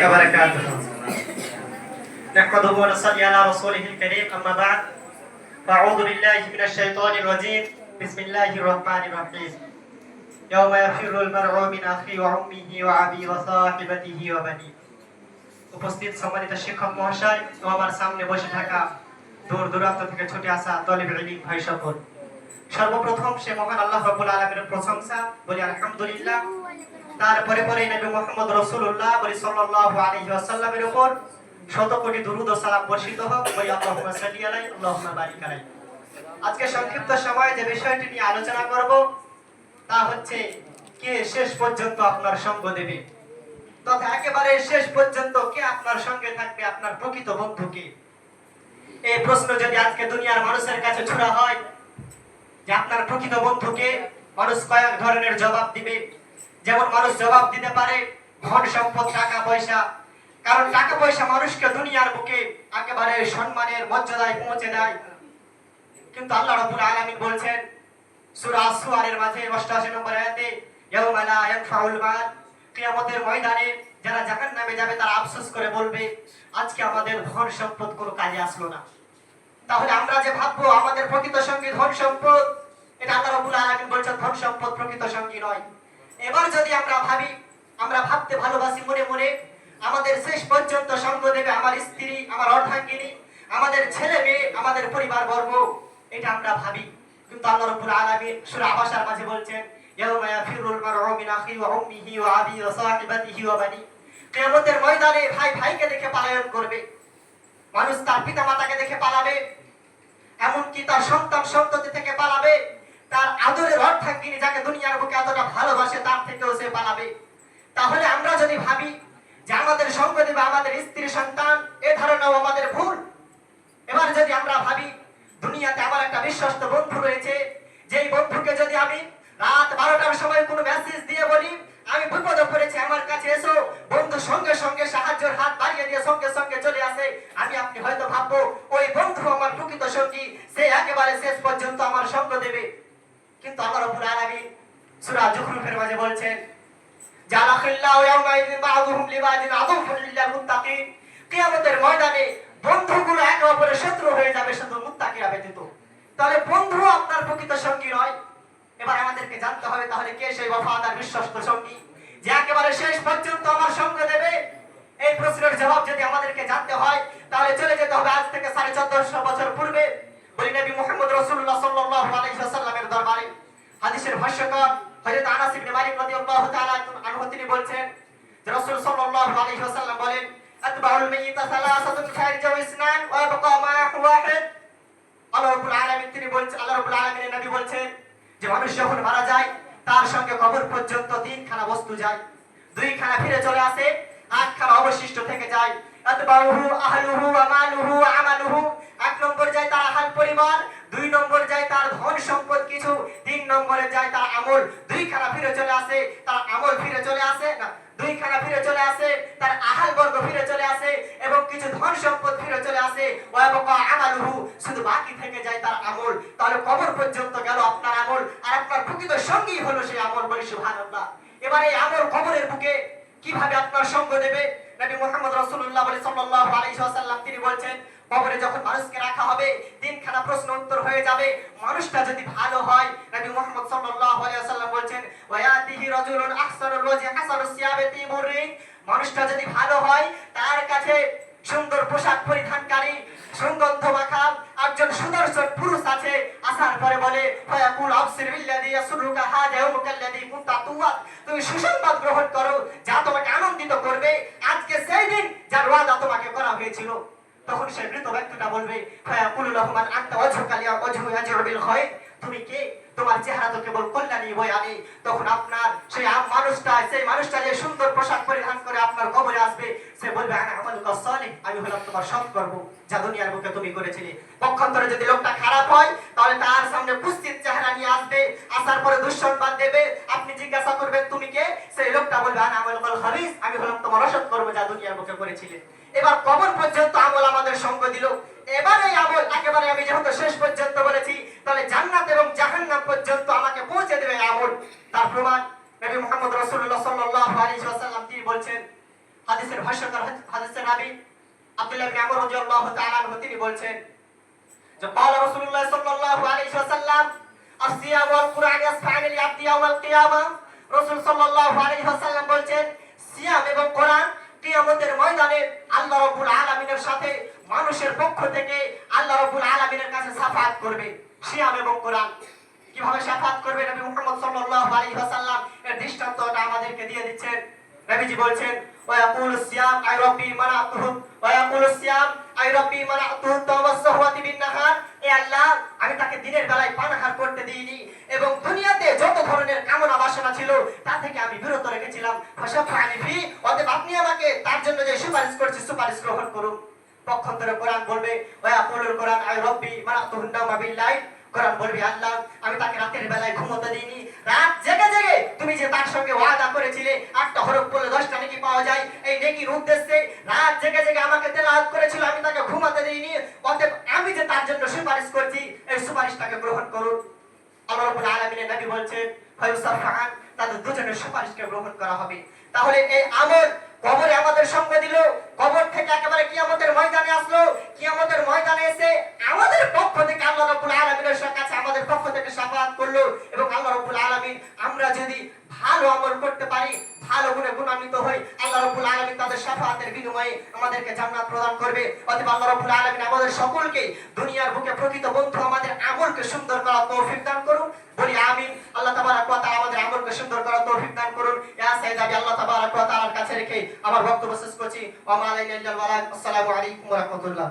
وبركاته. نحمده ونصلي على رسوله الكريم أما بعد فأعوذ بالله من الشيطان الرجيم بسم الله الرحمن الرحيم يوم يفر المرء من أخيه وأمه وأبيه وصاحبته وبنيه. উপস্থিত সম্মানিত শিক্ষক মহাশয় ও আমার সামনে বসে থাকা দূর দূরান্ত থেকে ছুটে আসা তলিবুল ইলম ভাই সকল, সর্বপ্রথম সে মহান আল্লাহ রাব্বুল আলামিনের প্রশংসা বলি আলহামদুলিল্লাহ। তারপরে পরে নবী মুহাম্মদ রাসূলুল্লাহ সাল্লাল্লাহু আলাইহি ওয়াসাল্লামের উপর শত কোটি দুরূদ ও সালাম বর্ষিত হোক বলি আল্লাহুম্মা সাল্লি আলাইহি আল্লাহুম্মা বারিক আলাইহি। আজকে সংক্ষিপ্ত সময়ে যে বিষয়টি নিয়ে আলোচনা করব তা হচ্ছে কে শেষ পর্যন্ত আপনার সঙ্গ দেবে, তথা একেবারে শেষ পর্যন্ত কে আপনার সঙ্গে থাকবে, আপনার প্রকৃত বন্ধু কে। এই প্রশ্ন যদি আজকে দুনিয়ার মানুষের কাছে ছুড়া হয় যে আপনার প্রকৃত বন্ধু কে, মানুষ কয়েক ধরনের জবাব দিবে। যেমন মানুষ জবাব দিতে পারে ধন সম্পদ, টাকা পয়সা, কারণ টাকা পয়সা মানুষকে দুনিয়ার বুকে একেবারে সম্মানের মর্যাদায় পৌঁছে দেয়। কিন্তু আল্লাহ রাব্বুল আলামিন বলছেন সূরা আস-সুআরের মাঝে 88 নম্বর আয়াতে, ইয়াউমা লা ইয়ানফাউল মাল, কিয়ামতের ময়দানে যারা জাহান্নামে যাবে তারা আফসোস করে বলবে আজকে আমাদের ধন সম্পদ কোনো কাজে আসলো না। তাহলে আমরা যে ভাববো আমাদের প্রকৃত সঙ্গী ধন সম্পদ, এটা আল্লাহ রাব্বুল আলামিন বলছেন ধন সম্পদ প্রকৃত সঙ্গী নয়। এবার যদি আমরা ভাবি, আমরা ভাবতে ভালোবাসি মনে মনে আমাদের শেষ পর্যন্ত সঙ্গ দেবে আমার স্ত্রী, আমার অর্ধাঙ্গিনী, আমাদের ছেলে মেয়ে, আমাদের পরিবার বর্গ, এটা আমরা ভাবি। কিন্তু আল্লাহ রাব্বুল আলামিন সূরা আবাসার মাঝে বলছেন ইয়াউমা ইয়াফিরুল মারউ মিন আখিহি ওয়া উম্মিহি ওয়া আবিহি ওয়া সাহিবাতিহি ওয়া বানি। কিয়ামতের ময়দানে ভাই ভাইকে দেখে পলায়ন করবে, মানুষ তার পিতামাতাকে দেখে পালাবে, এমনকি তার সন্তান সন্ততি থেকে পালাবে, তার আদরের অর্ধাঙ্গিনী যাকে দুনিয়ার বুকে এতটা ভালোবাসে তার থেকেও সে পালাবে। তাহলে আমরা যদি ভাবি যে আমাদের সঙ্গ দেবে আমাদের স্ত্রী সন্তান, এ ধারণাও আমাদের ভুল। এবার যদি আমরা ভাবি দুনিয়াতে আমার একটা বিশ্বস্ত বন্ধু রয়েছে, যেই বন্ধুকে যদি আমি রাত 12টার সময় কোনো মেসেজ দিয়ে বলি আমি বিপদে পড়েছি আমার কাছে এসো, বন্ধু সঙ্গে সঙ্গে সাহায্যের হাত বাড়িয়ে দিয়ে সঙ্গে সঙ্গে চলে আসে, আমি আপনি হয়তো ভাববো ওই বন্ধু আমার প্রকৃত সঙ্গী, সে একেবারে শেষ পর্যন্ত আমার সঙ্গ দেবে। কিন্তু আল্লাহ রাব্বুল আলামিন সূরা যুখরুফের মাঝে বলছেন জালাখিল্লাহু ইয়াউমাইযিন বা'দুহুম লিবা'দিন আদুফুল লিল মুত্তাকিন, কিয়ামতের ময়দানে বন্ধুগুলো একে অপরের শত্রু হয়ে যাবে শুধু মুত্তাকিরা ব্যতীত। তাহলে বন্ধু আপনার প্রকৃত সঙ্গী নয়। এবার আমাদেরকে জানতে হবে তাহলে কে সেই ওয়াফাদার বিশ্বস্ত সঙ্গী যে একেবারে শেষ পর্যন্ত আমার সঙ্গ দেবে। এই প্রশ্নের জবাব যদি আমাদেরকে জানতে হয় তাহলে চলে যেতে হবে আজ থেকে 1450 বছর পূর্বে, বলি নবী মুহাম্মদ রাসূলুল্লাহ সাল্লাল্লাহু আলাইহি ওয়াসাল্লামের দরবারে। হাদিসের ভাষ্যকার হযরত আনাস ইবনে মালিক রাদিয়াল্লাহু তাআলা আনহু তিনি বলছেন যে রাসূল সাল্লাল্লাহু আলাইহি ওয়াসাল্লাম বলেন আতবাউল মাইয়িতা সালাসাতুন খারিজ ওয়া ইসনান ওয়া বাকা মা'হু ওয়াহিদ। আল্লাহ রাব্বুল আলামিন তিনি বলছেন, আল্লাহ রাব্বুল আলামিনের নবী বলছেন যে মানুষ যখন মারা যায় তার সঙ্গে কবর পর্যন্ত 3খানা বস্তু যায়, 2খানা ফিরে চলে আসে, 8খানা অবশিষ্ট থেকে যায়। আতবাউহু আহলুহু ওয়া মালুহু ওয়া আমালুহু, 1 নম্বর যায় তার আহল পরিবার, 2 নম্বর যায় তার ধন সম্পদ কিছু, 3 নম্বরে যায় তার আমল। 2খানা ফিরে চলে আসে, তার আমল ফিরে চলে আসে না, 2খানা ফিরে চলে আসে, তার আহল বর্গ ফিরে চলে আসে এবং কিছু ধন সম্পদ ফিরে চলে আসে। ওয়া বাকা আমালুহু, শুধু বাকি থেকে যায় তার আমল। তাহলে কবর পর্যন্ত গেল আপনার আমল, আর আপনার প্রকৃত সঙ্গী হলো সেই আমল, বলি সুবহানাল্লাহ। এবার এই আমল কবরের বুকে কিভাবে আপনার সঙ্গ দেবে? নবী মুহাম্মদ রাসূলুল্লাহ সাল্লাল্লাহু আলাইহি ওয়াসাল্লাম তিনি বলছেন কবরে যখন মানুষকে রাখা হবে 3খানা প্রশ্ন উত্তর হয়ে যাবে। মানুষটা যদি ভালো হয়, নবী মুহাম্মদ সাল্লাল্লাহু আলাইহি ওয়াসাল্লাম বলছেন ওয়ায়াতিহি রাজুলুন আহসানুল ওয়াজহি হাসানুস সিয়াবাতি মুররিন, মানুষটা যদি ভালো হয় তার কাছে সুন্দর পোশাক পরিধানকারী সুগন্ধ মাখা একজন সুদর্শন পুরুষ আছে। আসার পরে বলে ফায়াকুল আবসির বিল্লাযী ইয়াসুরুকা হাযা ইয়াউমুকাল্লাযী কুনতা তুওয়াদ, তুমি সুসংবাদ গ্রহণ করো যা তোমাকে আনন্দিত করবে, আজকে সেই দিন যার ওয়াদা তোমাকে করা হয়েছিল। তখন সেই মৃত ব্যক্তিটা বলবে ফায়াকুলু লাহু মান আনতা ওয়াজহুকা লিয়া ওয়াজহু ইয়াজরু বিল খায়র, তুমি কে, তোমার চেহারা তো কেবল কল্যাণী বই আনে। তখন আপনার সেই মানুষটা যে সুন্দর পোশাক পরিধান করে আপনার কবরে আসবে, সে বলবে আনা আমালুকা সালিহ, আমি হলাম তোমার সৎকর্ম যা দুনিয়ার বুকে তুমি করেছিলে। পক্ষান্তরে যদি লোকটা খারাপ হয় তাহলে তার সামনে কুৎসিত চেহারা নিয়ে আসবে, আসার পরে দুঃসংবাদ দেবে, আপনি জিজ্ঞাসা করবেন তুমি কে, সেই লোকটা বলবে আনা আমালুল খাবিস, আমি হলাম তোমার অসৎকর্ম যা দুনিয়ার বুকে করেছিলে। এবার কবর পর্যন্ত আমল আমাদের সঙ্গ দিল। এবার এই আমল একেবারে আমি যেহেতু শেষ পর্যন্ত বলেছি, তাহলে জান্নাত এবং জাহান্নাম পর্যন্ত আমাকে পৌঁছে দেবে আমল। তার প্রমাণ নবী মুহাম্মদ রাসূলুল্লাহ সাল্লাল্লাহু আলাইহি ওয়াসাল্লাম তিনি বলছেন হাদিসের ভাষ্যকার হাদিসের রাবী আব্দুল্লাহ ইবনে আমর রাদিয়াল্লাহু তাআলা আনহু তিনি বলছেন যে ক্বালা রাসূলুল্লাহ সাল্লাল্লাহু আলাইহি ওয়াসাল্লাম আসিয়াম ওয়াল কুরআন ইয়াসফা'আনি লি'আবদি ইয়াওমাল কিয়ামাহ। রাসূল সাল্লাল্লাহু আলাইহি ওয়াসাল্লাম বলছেন সিয়াম এবং কোরআন কিয়ামতের ময়দানে আল্লাহ রাব্বুল আলামিনের সাথে মানুষের পক্ষ থেকে আল্লাহ রাব্বুল আলামিনের কাছে শাফাআত করবে। সিয়াম এবং কোরআন কিভাবে শাফাআত করবে নবী মুহাম্মদ সাল্লাল্লাহু আলাইহি ওয়াসাল্লাম এর দৃষ্টান্তটা আমাদেরকে দিয়ে দিচ্ছেন। নবীজি বলছেন ওয়া ইয়াকুলু সিয়াম আই রাব্বি মানাতুহু ওয়া ইয়াকুলু সিয়াম আই রাব্বি মানাতুহু তাওয়াসসাহওয়াতি বিন নাহার। এ আল্লাহ আমি তাকে দিনের বেলায় পানাহার করতে দিইনি এবং দুনিয়াতে যত ধরনের কামনা বাসনা ছিল তা থেকে আমি বিরত রেখেছিলাম। ফাশাফা'নি ফি, অতএব আপনি আমাকে তার জন্য যে সুপারিশ করছি সুপারিশ গ্রহণ করুন। পক্ষান্তরে কোরআন বলবে ওয়া ইয়াকুলুল কোরআন আই রাব্বি মানাতুহু নাওমা বিল লাইল। কোরআন বলবে আল্লাহ আমি তাকে রাতের বেলায় ঘুমোতে দিইনি। রাত জেগে জেগে তুমি যে তার সঙ্গে ওয়াদা করেছিলে 8টা হরফ পড়লে 10টা নেকি পাওয়া যায়, এই নেকির উদ্দেশ্যে রাত জেগে জেগে আমাকে তেলাওয়াত করেছিল, আমি তাকে ঘুমাতে দিইনি। অতএব আমি যে তার জন্য সুপারিশ করছি এই সুপারিশটাকে গ্রহণ করুন। আল্লাহ রাব্বুল আলামিনের নবী বলছেন ফায়ুসাফাআন, তাদের দুজনের সুপারিশকে গ্রহণ করা হবে। তাহলে এই আমল কবরে আমাদের সঙ্গ দিল, কবর থেকে একেবারে কিয়ামতের ময়দানে আসলো, কিয়ামতের ময়দানে এসে আমাদের পক্ষ থেকে আল্লাহ রাব্বুল আলামিনের কাছে আমাদের পক্ষ থেকে শাফাআত করলো এবং আল্লাহ রাব্বুল আলামিন আমরা যদি ভালো আমল করতে পারি, ভালো গুণে গুণান্বিত হই, আল্লাহ রাব্বুল আলামিন তাদের শাফাআতের বিনিময়ে আমাদেরকে জান্নাত প্রদান করবে। অতএব আল্লাহ রাব্বুল আলামিন আমাদের সকলকে দুনিয়ার বুকে প্রকৃত বন্ধু আমাদের আমলকে সুন্দর করার তৌফিক দান করুন। বলি আমিন। আল্লাহ তাবারাক ওয়া তাআলা আমাদের আমলকে সুন্দর করার তৌফিক দান করুন। ইয়া সাইয়্যিদ আমি আল্লাহ তাবারাক ওয়া তাআলার কাছে রেখে আমার বক্তব্য শেষ করছি। ওয়া মা আলাইনা ইল্লাল বালাগ। আসসালামু আলাইকুম ওয়া রাহমাতুল্লাহ।